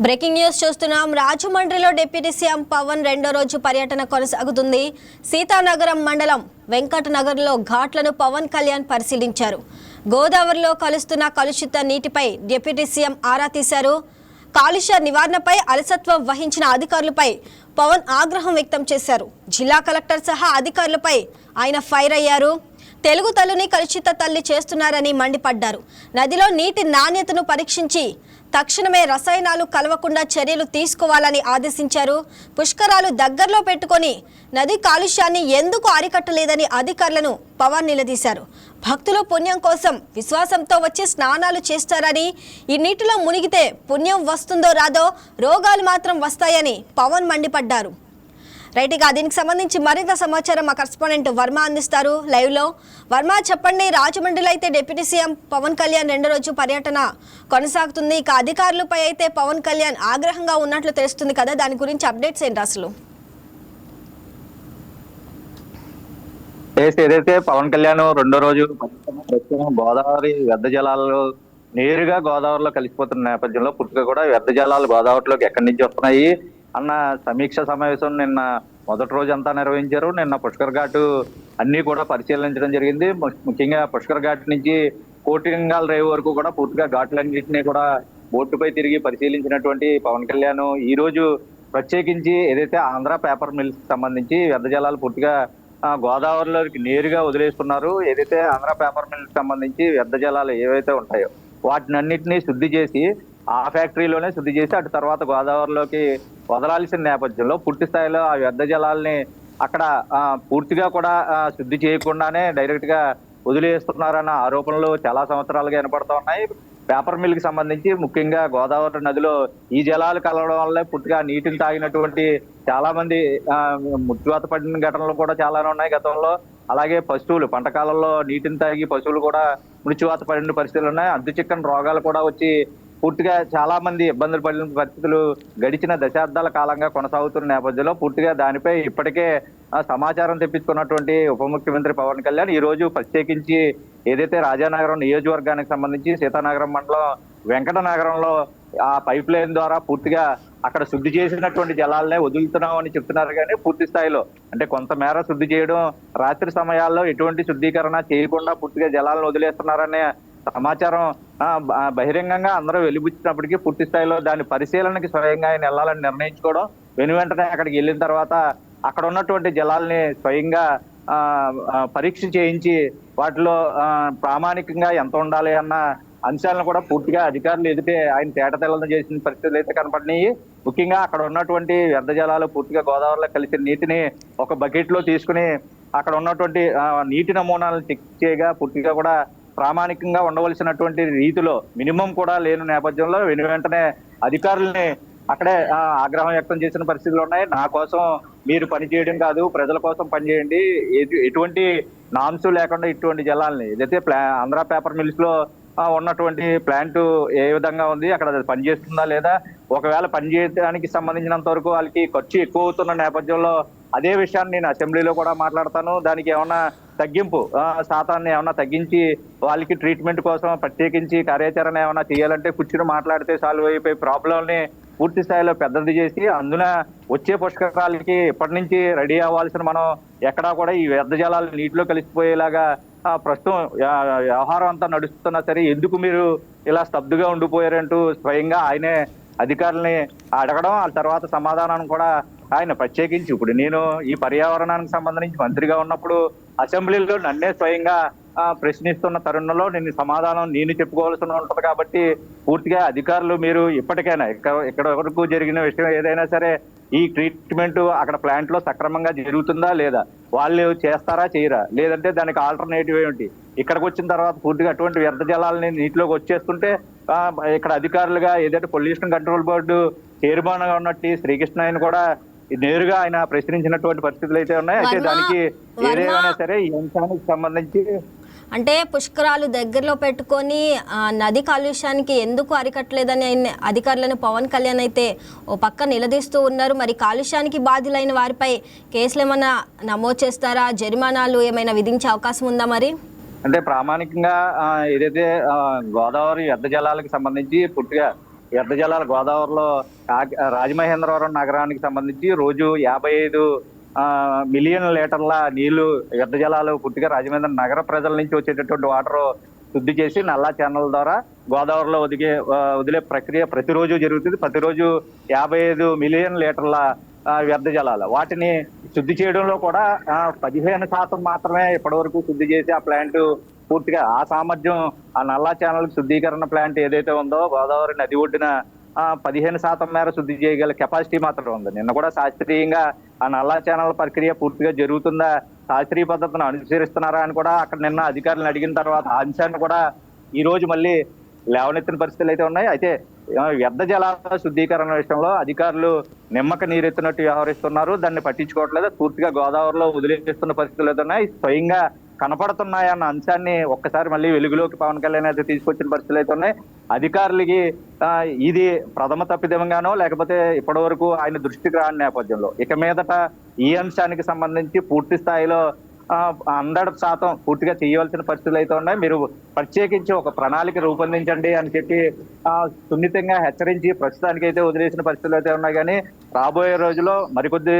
Breaking news చూస్తున్నాం. రాజమండ్రిలో deputy CM Pawan రెండో రోజు పర్యటన కొనసాగుతుంది. సీతానగరం మండలం వెంకటనగర్లో ఘాట్లను పవన్ కళ్యాణ్ పరిశీలించారు. గోదావరిలో కలుస్తున్న కలుషిత నీటిపై డిప్యూటీ సీఎం ఆరా తీశారు. కాలుష్య నివారణపై అలసత్వం వహించిన అధికారులపై పవన్ ఆగ్రహం వ్యక్తం చేశారు. జిల్లా కలెక్టర్ సహా అధికారులపై ఆయన ఫైర్ అయ్యారు. తెలుగు తల్లిని కలుషిత తల్లి చేస్తున్నారని మండిపడ్డారు. నదిలో నీటి నాణ్యతను పరీక్షించి తక్షణమే రసాయనాలు కలవకుండా చర్యలు తీసుకోవాలని ఆదేశించారు. పుష్కరాలు దగ్గరలో పెట్టుకొని నది కాలుష్యాన్ని ఎందుకు అరికట్టలేదని అధికారులను పవన్ నిలదీశారు. భక్తులు పుణ్యం కోసం విశ్వాసంతో వచ్చి స్నానాలు చేస్తారని, ఈ నీటిలో మునిగితే పుణ్యం వస్తుందో రాదో రోగాలు మాత్రం వస్తాయని పవన్ మండిపడ్డారు. రైట్, ఇక దీనికి సంబంధించి మరింత సమాచారం మా కరెస్పాండెంట్ వర్మ అందిస్తారు లైవ్లో. వర్మ, చెప్పండి. రాజమండ్రిలో అయితే డిప్యూటీ సీఎం పవన్ కళ్యాణ్ రెండో రోజు పర్యటన కొనసాగుతుంది. ఇక అధికారులపై అయితే పవన్ కళ్యాణ్ ఆగ్రహంగా ఉన్నట్లు తెలుస్తుంది కదా, దాని గురించి అప్డేట్స్ ఏంటి అసలు? ఏదైతే పవన్ కళ్యాణ్ రెండో రోజు గోదావరి వ్యర్థ జలాలు నేరుగా గోదావరిలో కలిసిపోతున్న నేపథ్యంలో పూర్తిగా కూడా వ్యర్థ జలాలు గోదావరిలోకి ఎక్కడి నుంచి వస్తున్నాయి అన్న సమీక్ష సమావేశం నిన్న మొదటి రోజు అంతా నిర్వహించారు. నిన్న పుష్కర్ ఘాట్ అన్ని కూడా పరిశీలించడం జరిగింది. ముఖ్యంగా పుష్కర్ ఘాట్ నుంచి కోటిలింగాల రేవు వరకు కూడా పూర్తిగా ఘాట్లన్నింటినీ కూడా బోర్డుపై తిరిగి పరిశీలించినటువంటి పవన్ కళ్యాణ్ ఈ రోజు ప్రత్యేకించి ఏదైతే ఆంధ్ర పేపర్ మిల్స్ సంబంధించి వ్యర్థ జలాలు పూర్తిగా గోదావరిలోకి నేరుగా వదిలేస్తున్నారు. ఏదైతే ఆంధ్ర పేపర్ మిల్స్ సంబంధించి వ్యర్థ జలాలు ఏవైతే ఉంటాయో వాటిని అన్నింటినీ శుద్ధి చేసి ఆ ఫ్యాక్టరీలోనే శుద్ధి చేసి అటు తర్వాత గోదావరిలోకి వదలాల్సిన నేపథ్యంలో పూర్తి స్థాయిలో ఆ వ్యర్థ జలాల్ని అక్కడ పూర్తిగా కూడా శుద్ధి చేయకుండానే డైరెక్ట్ గా వదిలేస్తున్నారన్న ఆరోపణలు చాలా సంవత్సరాలుగా వినపడుతూ ఉన్నాయి. పేపర్ మిల్ కి సంబంధించి ముఖ్యంగా గోదావరి నదిలో ఈ జలాలు కలవడం వల్లే పూర్తిగా నీటిని తాగినటువంటి చాలా మంది మృత్యువాత పడిన ఘటనలు కూడా చాలానే ఉన్నాయి గతంలో. అలాగే పశువులు పంట కాలంలో నీటిని తాగి పశువులు కూడా మృత్యువాత పడిన పరిస్థితులు ఉన్నాయి. అంతు చిక్కని రోగాలు కూడా వచ్చి పూర్తిగా చాలా మంది ఇబ్బందులు పడిన పరిస్థితులు గడిచిన దశాబ్దాల కాలంగా కొనసాగుతున్న నేపథ్యంలో పూర్తిగా దానిపై ఇప్పటికే సమాచారం తెప్పించుకున్నటువంటి ఉప ముఖ్యమంత్రి పవన్ కళ్యాణ్ ఈ రోజు ప్రత్యేకించి ఏదైతే రాజానగరం నియోజకవర్గానికి సంబంధించి సీతానగరం మండలం వెంకటనగరంలో ఆ పైప్ లైన్ ద్వారా పూర్తిగా అక్కడ శుద్ధి చేసినటువంటి జలాలనే వదులుతున్నాం అని చెప్తున్నారు. కానీ పూర్తి స్థాయిలో అంటే కొంతమేర శుద్ధి చేయడం, రాత్రి సమయాల్లో ఎటువంటి శుద్ధీకరణ చేయకుండా పూర్తిగా జలాలను వదిలేస్తున్నారనే సమాచారం బహిరంగంగా అందరూ వెలిబుచ్చినప్పటికీ పూర్తి స్థాయిలో దాని పరిశీలనకి స్వయంగా ఆయన వెళ్ళాలని నిర్ణయించుకోవడం, వెంటనే అక్కడికి వెళ్ళిన తర్వాత అక్కడ ఉన్నటువంటి జలాల్ని స్వయంగా పరీక్ష చేయించి వాటిలో ప్రామాణికంగా ఎంత ఉండాలి అన్న అంశాలను కూడా పూర్తిగా అధికారులు ఎదుటే ఆయన తేటతెల్లం చేసిన పరిస్థితులు అయితే కనపడినాయి. ముఖ్యంగా అక్కడ ఉన్నటువంటి వ్యర్థ జలాలు పూర్తిగా గోదావరిలో కలిసిన నీటిని ఒక బకెట్ లో తీసుకుని అక్కడ ఉన్నటువంటి నీటి నమూనాలను చెక్ చేయగా పూర్తిగా కూడా ప్రామాణికంగా ఉండవలసినటువంటి రీతిలో మినిమం కూడా లేని నేపథ్యంలో వెంటనే అధికారుల్ని అక్కడే ఆగ్రహం వ్యక్తం చేసిన పరిస్థితులు ఉన్నాయి. నా కోసం మీరు పనిచేయడం కాదు, ప్రజల కోసం పనిచేయండి, ఎటువంటి నామ్స్ లేకుండా ఇటువంటి జలాల్ని ఏదైతే ఆంధ్ర పేపర్ మిల్స్ లో ఉన్నటువంటి ప్లాంట్ ఏ విధంగా ఉంది, అక్కడ పనిచేస్తుందా లేదా, ఒకవేళ పనిచేయడానికి సంబంధించినంత వరకు వాళ్ళకి ఖర్చు ఎక్కువ అవుతున్న నేపథ్యంలో అదే విషయాన్ని నేను అసెంబ్లీలో కూడా మాట్లాడతాను. దానికి ఏమన్నా తగ్గింపు శాతాన్ని ఏమన్నా తగ్గించి వాళ్ళకి ట్రీట్మెంట్ కోసం ప్రత్యేకించి కార్యాచరణ ఏమన్నా చేయాలంటే కూర్చుని మాట్లాడితే సాల్వ్ అయిపోయి ప్రాబ్లంని పూర్తి స్థాయిలో పెద్దది చేసి అందున వచ్చే పుష్కరాలకి ఇప్పటి నుంచి రెడీ అవ్వాల్సిన మనం ఎక్కడా కూడా ఈ వ్యర్థ జలాలు నీటిలో కలిసిపోయేలాగా ప్రస్తుతం వ్యవహారం అంతా నడుస్తున్నా సరే ఎందుకు మీరు ఇలా స్తబ్దుగా ఉండిపోయారంటూ స్వయంగా ఆయనే అధికారుల్ని అడగడం, ఆ తర్వాత సమాధానం కూడా ఆయన ప్రత్యేకించి ఇప్పుడు నేను ఈ పర్యావరణానికి సంబంధించి మంత్రిగా ఉన్నప్పుడు అసెంబ్లీలో నన్నే స్వయంగా ప్రశ్నిస్తున్న తరుణంలో నేను సమాధానం నేను చెప్పుకోవాల్సి ఉంటుంది. కాబట్టి పూర్తిగా అధికారులు మీరు ఇప్పటికైనా ఇక్కడ వరకు జరిగిన విషయం ఏదైనా సరే ఈ ట్రీట్మెంట్ అక్కడ ప్లాంట్ లో సక్రమంగా జరుగుతుందా లేదా, వాళ్ళు చేస్తారా చేయరా, లేదంటే దానికి ఆల్టర్నేటివ్ ఏమిటి, ఇక్కడికి వచ్చిన తర్వాత పూర్తిగా అటువంటి వ్యర్థ జలాలని నీటిలోకి వచ్చేస్తుంటే ఇక్కడ అధికారులుగా ఏదైతే పొల్యూషన్ కంట్రోల్ బోర్డు చైర్మన్ గా ఉన్నట్టు శ్రీకృష్ణ ఆయన కూడా నేరుగా ఆయన ప్రశ్నించినటువంటి పరిస్థితులు అయితే ఉన్నాయి. అయితే దానికి ఏదైనా సరే ఈ అంశానికి సంబంధించి అంటే పుష్కరాలు దగ్గరలో పెట్టుకొని నది కాలుష్యానికి ఎందుకు అరికట్టలేదని అధికారులను పవన్ కళ్యాణ్ అయితే ఓ పక్క నిలదీస్తూ ఉన్నారు. మరి కాలుష్యానికి బాధ్యులైన వారిపై కేసులు ఏమైనా నమోదు చేస్తారా, జరిమానాలు ఏమైనా విధించే అవకాశం ఉందా? మరి అంటే ప్రామాణికంగా ఏదైతే గోదావరి వ్యర్థ జలాలకు సంబంధించి పూర్తిగా వ్యర్థ జలాలు గోదావరిలో రాజమహేంద్రవరం నగరానికి సంబంధించి రోజు 55 మిలియన్ లీటర్ల నీళ్లు వ్యర్థ జలాలు పూర్తిగా రాజమహేంద్ర నగర ప్రజల నుంచి వచ్చేటటువంటి వాటర్ శుద్ధి చేసి నల్లా ఛానల్ ద్వారా గోదావరిలో వదిలే ప్రక్రియ ప్రతిరోజు జరుగుతుంది. ప్రతిరోజు 55 మిలియన్ లీటర్ల వ్యర్థ జలాలు వాటిని శుద్ధి చేయడంలో కూడా 15% మాత్రమే ఇప్పటి వరకు శుద్ధి చేసి ఆ ప్లాంట్ పూర్తిగా ఆ సామర్థ్యం ఆ నల్లా ఛానల్ శుద్ధీకరణ ప్లాంట్ ఏదైతే ఉందో గోదావరి నది ఒడ్డున 15% మేర శుద్ధి చేయగల కెపాసిటీ మాత్రం ఉంది. నిన్న కూడా శాస్త్రీయంగా ఆ నల్లా ఛానల్ ప్రక్రియ పూర్తిగా జరుగుతుందా, శాస్త్రీయ పద్ధతిని అనుసరిస్తున్నారా అని కూడా అక్కడ నిన్న అధికారులను అడిగిన తర్వాత ఆ అంశాన్ని కూడా ఈ రోజు మళ్ళీ లేవనెత్తిన పరిస్థితులు అయితే ఉన్నాయి. అయితే వ్యర్థ జలాల శుద్ధీకరణ విషయంలో అధికారులు నిమ్మక నీరెత్తినట్టు వ్యవహరిస్తున్నారు, దాన్ని పట్టించుకోవట్లేదు. పూర్తిగా గోదావరిలో వదిలేస్తున్న పరిస్థితులు అయితే ఉన్నాయి. స్వయంగా కనపడుతున్నాయన్న అంశాన్ని ఒక్కసారి మళ్ళీ వెలుగులోకి పవన్ కళ్యాణ్ అయితే తీసుకొచ్చిన పరిస్థితులు అయితే ఉన్నాయి. అధికారులకి ఇది ప్రథమ తప్పిదంగానో లేకపోతే ఇప్పటి వరకు ఆయన దృష్టికి రాని నేపథ్యంలో ఇక మీదట ఈ అంశానికి సంబంధించి పూర్తి స్థాయిలో 100% పూర్తిగా చేయవలసిన పరిస్థితులు అయితే ఉన్నాయి. మీరు ప్రత్యేకించి ఒక ప్రణాళిక రూపొందించండి అని చెప్పి సున్నితంగా హెచ్చరించి ప్రస్తుతానికి అయితే వదిలేసిన పరిస్థితులు అయితే ఉన్నాయి. కానీ రాబోయే రోజుల్లో మరికొద్ది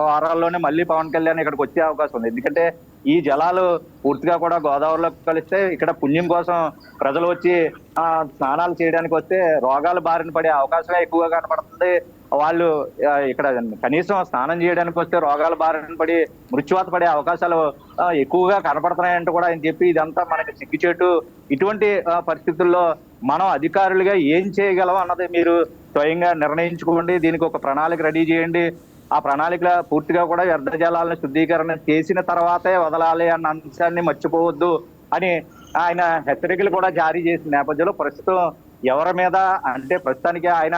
వారాల్లోనే మళ్ళీ పవన్ కళ్యాణ్ ఇక్కడికి వచ్చే అవకాశం ఉంది. ఎందుకంటే ఈ జలాలు పూర్తిగా కూడా గోదావరిలో కలిస్తే ఇక్కడ పుణ్యం కోసం ప్రజలు వచ్చి స్నానాలు చేయడానికి వస్తే రోగాలు బారిన పడే అవకాశమే ఎక్కువగా కనపడుతుంది. వాళ్ళు ఇక్కడ కనీసం స్నానం చేయడానికి వస్తే రోగాల బారిన పడి మృత్యువాత పడే అవకాశాలు ఎక్కువగా కనపడుతున్నాయంటూ కూడా ఆయన చెప్పి ఇదంతా మనకి సిగ్గుచేటు. ఇటువంటి పరిస్థితుల్లో మనం అధికారులుగా ఏం చేయగలం అన్నది మీరు స్వయంగా నిర్ణయించుకోండి. దీనికి ఒక ప్రణాళిక రెడీ చేయండి. ఆ ప్రణాళిక పూర్తిగా కూడా వ్యర్థ జలాలను శుద్ధీకరణ చేసిన తర్వాతే వదలాలి అన్న అంశాన్ని మర్చిపోవద్దు అని ఆయన హెచ్చరికలు కూడా జారీ చేసిన నేపథ్యంలో ప్రస్తుతం ఎవరి మీద అంటే ప్రస్తుతానికి ఆయన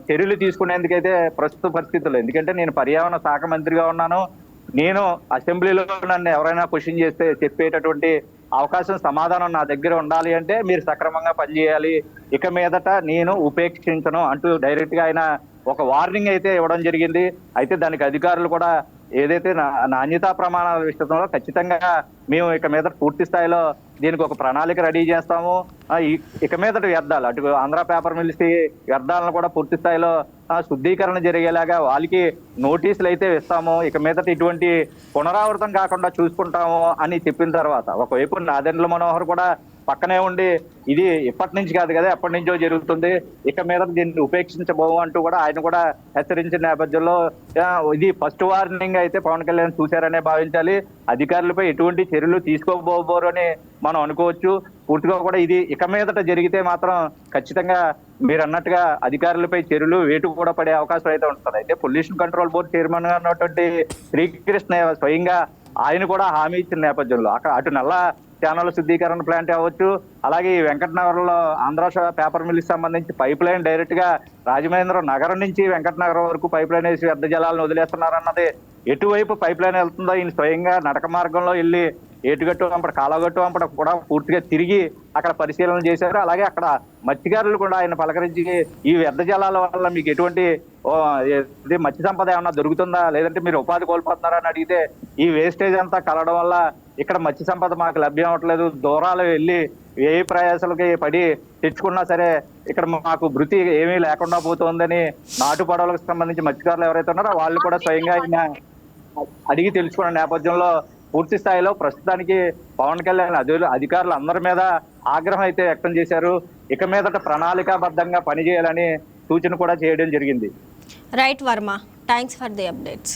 చర్యలు తీసుకునేందుకైతే ప్రస్తుత పరిస్థితుల్లో, ఎందుకంటే నేను పర్యావరణ శాఖ మంత్రిగా ఉన్నాను, నేను అసెంబ్లీలో నన్ను ఎవరైనా క్వశ్చన్ చేస్తే చెప్పేటటువంటి అవకాశం సమాధానం నా దగ్గర ఉండాలి అంటే మీరు సక్రమంగా పనిచేయాలి, ఇక మీదట నేను ఉపేక్షించను అంటూ డైరెక్ట్ గా ఆయన ఒక వార్నింగ్ అయితే ఇవ్వడం జరిగింది. అయితే దానికి అధికారులు కూడా ఏదైతే నాణ్యతా ప్రమాణాల విషయంలో ఖచ్చితంగా మేము ఇక మీద పూర్తి స్థాయిలో దీనికి ఒక ప్రణాళిక రెడీ చేస్తాము. ఇక మీదట వ్యర్థాలు అటు ఆంధ్ర పేపర్ మిల్స్ వ్యర్థాలను కూడా పూర్తి స్థాయిలో శుద్ధీకరణ జరిగేలాగా వాళ్ళకి నోటీసులు అయితే ఇస్తాము. ఇక మీదట ఇటువంటి పునరావృతం కాకుండా చూసుకుంటాము అని చెప్పిన తర్వాత ఒకవైపు నాదెండ్ల మనోహర్ కూడా పక్కనే ఉండి ఇది ఇప్పటి నుంచి కాదు కదా ఎప్పటి నుంచో జరుగుతుంది, ఇక మీద దీన్ని ఉపేక్షించబోము అంటూ కూడా ఆయన కూడా హెచ్చరించిన నేపథ్యంలో ఇది ఫస్ట్ వార్నింగ్ అయితే పవన్ కళ్యాణ్ చూశారనే భావించాలి. అధికారులపై ఎటువంటి చర్యలు తీసుకోబోరు అని మనం అనుకోవచ్చు. పూర్తిగా కూడా ఇది ఇక మీదట జరిగితే మాత్రం ఖచ్చితంగా మీరు అన్నట్టుగా అధికారులపై చర్యలు వేటు కూడా పడే అవకాశం అయితే ఉంటుంది. అయితే పొల్యూషన్ కంట్రోల్ బోర్డు చైర్మన్ గా ఉన్నటువంటి శ్రీకృష్ణ స్వయంగా ఆయన కూడా హామీ ఇచ్చిన నేపథ్యంలో అక్కడ అటు నల్ల ఛానల్ శుద్ధీకరణ ప్లాంట్ అవ్వచ్చు, అలాగే ఈ వెంకటనగర్ లో ఆంధ్ర పేపర్ మిల్కి సంబంధించి పైప్ లైన్ డైరెక్ట్ గా రాజమహేంద్ర నగరం నుంచి వెంకటనగరం వరకు పైప్ లైన్ వేసి వ్యర్థ జలాలను వదిలేస్తున్నారన్నది ఎటువైపు పైప్ లైన్ వెళ్తుందో ఈయన స్వయంగా నడక మార్గంలో వెళ్ళి ఏటుగట్టు వంపడ కాలగట్టు వంపడ కూడా పూర్తిగా తిరిగి అక్కడ పరిశీలన చేశారు. అలాగే అక్కడ మత్స్యకారులు కూడా ఆయన పలకరించి ఈ వ్యర్థ జలాల వల్ల మీకు ఎటువంటి మత్స్య సంపద ఏమన్నా దొరుకుతుందా, లేదంటే మీరు ఉపాధి కోల్పోతున్నారా అని అడిగితే ఈ వేస్టేజ్ అంతా కలవడం వల్ల ఇక్కడ మత్స్య సంపద మాకు లభ్యం అవ్వట్లేదు, దూరాలు వెళ్ళి ఏ ప్రయాసాలకి పడి తెచ్చుకున్నా సరే ఇక్కడ మాకు భృతి ఏమీ లేకుండా పోతుందని నాటు పడవలకు సంబంధించి మత్స్యకారులు ఎవరైతే ఉన్నారో వాళ్ళు కూడా స్వయంగా ఆయన అడిగి తెలుసుకున్న నేపథ్యంలో పూర్తి స్థాయిలో ప్రస్తుతానికి పవన్ కళ్యాణ్ అధికారులు అందరి మీద ఆగ్రహం అయితే వ్యక్తం చేశారు. ఇక మీదట ప్రణాళికాబద్ధంగా పనిచేయాలని సూచన కూడా చేయడం జరిగింది. Right Varma, thanks for the updates.